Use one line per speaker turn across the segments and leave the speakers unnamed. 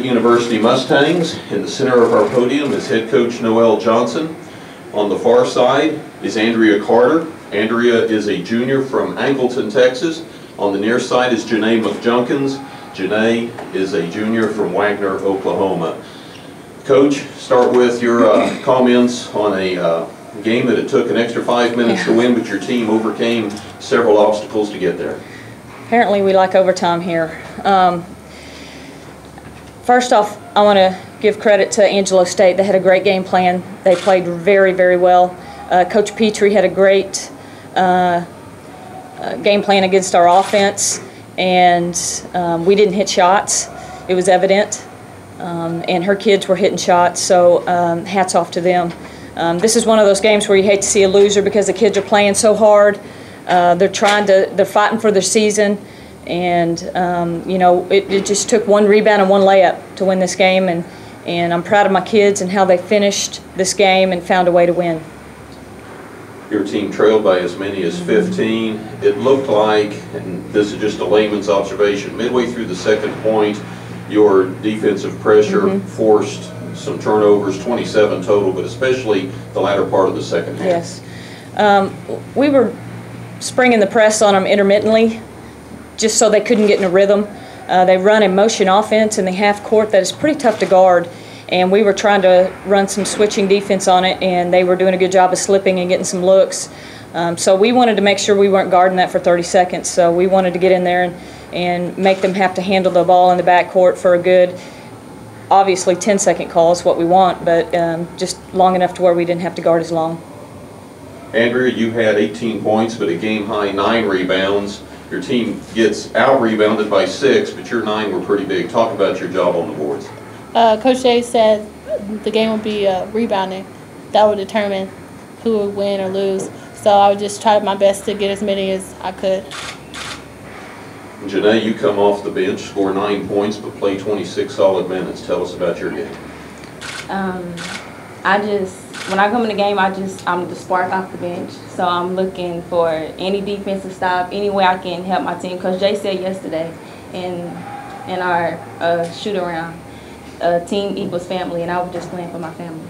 University Mustangs. In the center of our podium is head coach Noel Johnson. On the far side is Andrea Carter. Andrea is a junior from Angleton, Texas. On the near side is Janae McJunkins. Janae is a junior from Wagner, Oklahoma. Coach, start with your comments on a game that it took an extra 5 minutes to win, but your team overcame several obstacles to get there.
Apparently we like overtime here. First off, I want to give credit to Angelo State. They had a great game plan. They played very, very well. Coach Petrie had a great game plan against our offense, and we didn't hit shots. It was evident, and her kids were hitting shots, so hats off to them. This is one of those games where you hate to see a loser because the kids are playing so hard. They're fighting for their season, and you know, it just took one rebound and one layup to win this game, and I'm proud of my kids and how they finished this game and found a way to win.
Your team trailed by as many as 15. It looked like, and this is just a layman's observation, midway through the second point, your defensive pressure forced some turnovers, 27 total, but especially the latter part of the second half.
Yes. We were springing the press on them intermittently, just so they couldn't get in a rhythm. They run a motion offense in the half court that is pretty tough to guard, and we were trying to run some switching defense on it, and they were doing a good job of slipping and getting some looks. So we wanted to make sure we weren't guarding that for 30 seconds. So we wanted to get in there and make them have to handle the ball in the backcourt for a good, obviously 10-second call is what we want, but just long enough to where we didn't have to guard as long.
Andrea, you had 18 points, but a game-high 9 rebounds. Your team gets out-rebounded by 6, but your 9 were pretty big. Talk about your job on the boards.
Coach Jay said the game would be rebounding. That would determine who would win or lose. So I would just try my best to get as many as I could.
Janae, you come off the bench, score 9 points, but play 26 solid minutes. Tell us about your game.
When I come in the game, I'm the spark off the bench. So I'm looking for any defensive stop, any way I can help my team. Coach Jay said yesterday in our shoot-around, team equals family, and I was just playing for my family.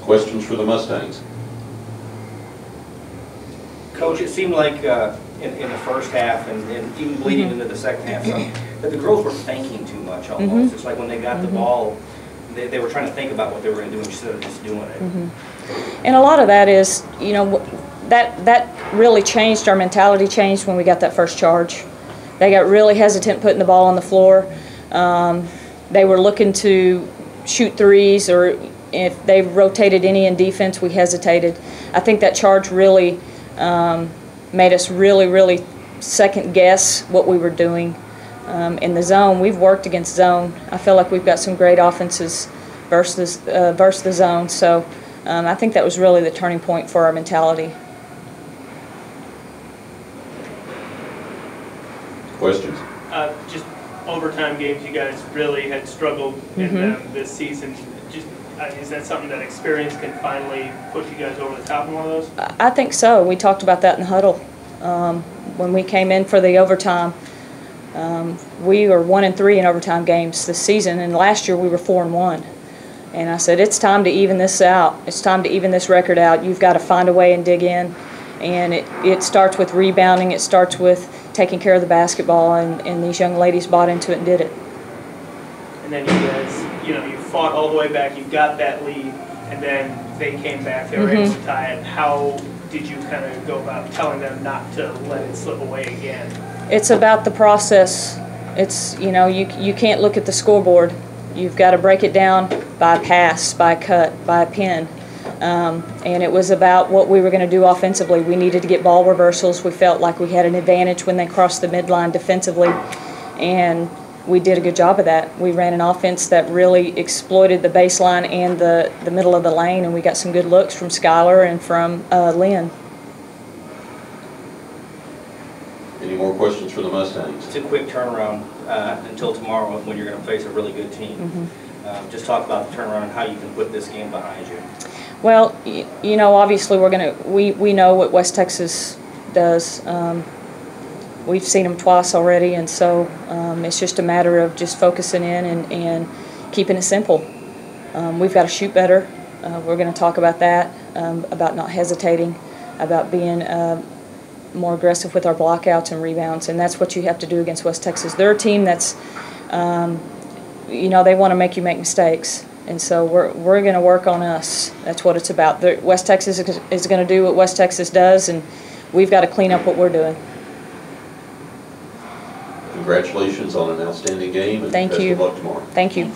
Questions for the Mustangs?
Coach, it seemed like in the first half and even bleeding into the second half, that the girls were thinking too much almost. It's like when they got the ball, they were trying to think about what they were going to do instead of just doing it.
And a lot of that is, you know, that really changed, our mentality changed when we got that first charge. They got really hesitant putting the ball on the floor. They were looking to shoot threes, or if they rotated any in defense, we hesitated. I think that charge really made us really second guess what we were doing. In the zone, we've worked against zone. I feel like we've got some great offenses versus the zone. So I think that was really the turning point for our mentality.
Questions?
Just overtime games, you guys really had struggled in them this season. Just is that something that experience can finally put you guys over the top in one of those?
I think so. We talked about that in the huddle when we came in for the overtime. We were 1-3 in overtime games this season, and last year we were 4-1. And I said, it's time to even this out. It's time to even this record out. You've got to find a way and dig in. And it starts with rebounding. It starts with taking care of the basketball, and these young ladies bought into it and did it.
And then you guys, you know, you fought all the way back. You got that lead, and then they came back. They were able to tie it. How did you kind of go about telling them not to let it slip away again? It's
about the process. It's, you know, you can't look at the scoreboard. You've got to break it down by a pass, by a cut, by a pin. And it was about what we were going to do offensively. We needed to get ball reversals. We felt like we had an advantage when they crossed the midline defensively, and we did a good job of that. We ran an offense that really exploited the baseline and the middle of the lane, and we got some good looks from Skylar and from Lynn.
Any more questions for the Mustangs?
It's a quick turnaround until tomorrow when you're going to face a really good team. Just talk about the turnaround and how you can put this game behind you.
Well, you know, obviously we know what West Texas does. We've seen them twice already, and so it's just a matter of just focusing in and keeping it simple. We've got to shoot better. We're going to talk about that, about not hesitating, about being more aggressive with our blockouts and rebounds, and that's what you have to do against West Texas. They're a team that's, they want to make you make mistakes, and so we're going to work on us. That's what it's about. West Texas is going to do what West Texas does, and we've got to clean up what we're doing.
Congratulations on an outstanding game, and
Thank you.
best of luck tomorrow.
Thank you.